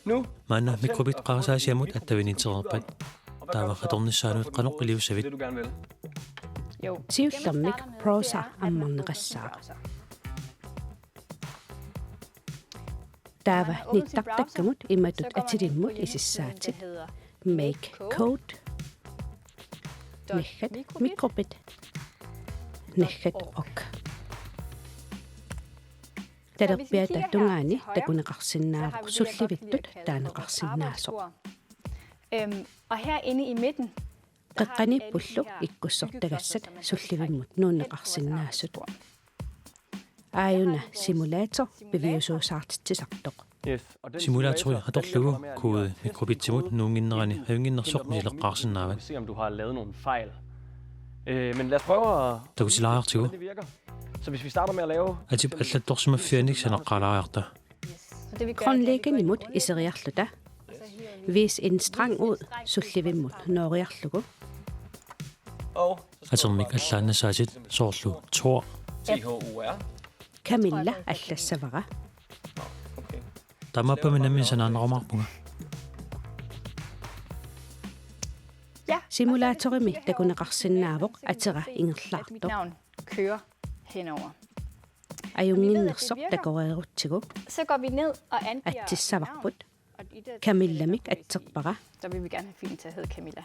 Nu? Manna mikrobit qaarsaasiamut attaviniitererpat. Taava qatornissaanut qanuq iliussavit. Det du gerne vil. Jo. Siullermik prosa ammarneqassaa. Taava nittaqtakkamut imatut atilinmut isissaatit. Make code. Nehhat mikrobit. Nehhat ok. Talerpiata tungaani takuneqarsinnaaruq sullivittut taaneqarsinnaasoq. Og herinde i midten, Qaqqanippullu ikkussortagassat sullivimmut nuunneqarsinnaassut. Aajuna simulator beviusuusaartitsisartoq. Yes. Simulatori atorlugu kode mikrobitsimut nuunginnerani havnginnersoq misileqqaarsinnaavat. Se om du har lavet nogle fejl. Men lad os prøve at... Takusilaartigu Det virker. Så hvis vi starter med at lave... atip allattorsimaffianik saneqqalaarta. så det vi gør, Qronleekanimut iseriarluta. Vis en strang ud sullivimmut nooriarlugu. Og Atermik allaannasaatit soorlu tor THUR. Camilla allassavara. Okay. tamappamannammi sanaannerumarpunga. Ja, Simulatorimi takuneqarsinnaavoq atera mit ingerlaartoq. navn kører henover. Ajunginnersoq takoreerutsigu. Så går vi ned og angiver Attissavarput. navn, og i det Camillamik atserpara. der vil vi gerne have filen til at hedde Camilla.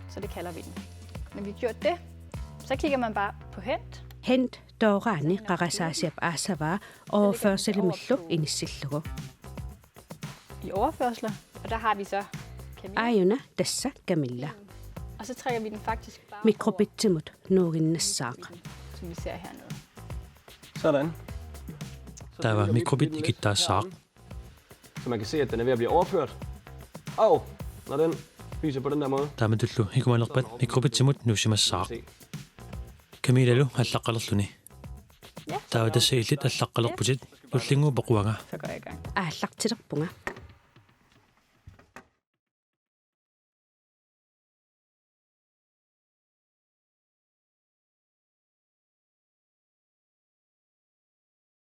Så det kalder vi den. Når vi har gjort det, så kigger man bare på hent. Hent dooraani qarasaasiap aasavaa overførselimillu inissillugu. I overførsler, og der har vi så Camilla. Aajuna tassa Camilla. Og så trækker vi den faktisk bare Mikrobitsimut nuuginnassaaq. over, som vi ser hernede. Sådan. Taava mikrobit ikittaassaaq. Så man kan se, at den er ved at blive overført. Og når den lyser på den der måde, Taamatullu hikumalerpat mikrobitsimut nuusimassaaq. se. Kamilalu allaqqalerluni. Ja, Taava tassaillit allaqqalerputit ullingu pequanga. så går jeg i gang. Aallartilerpunga.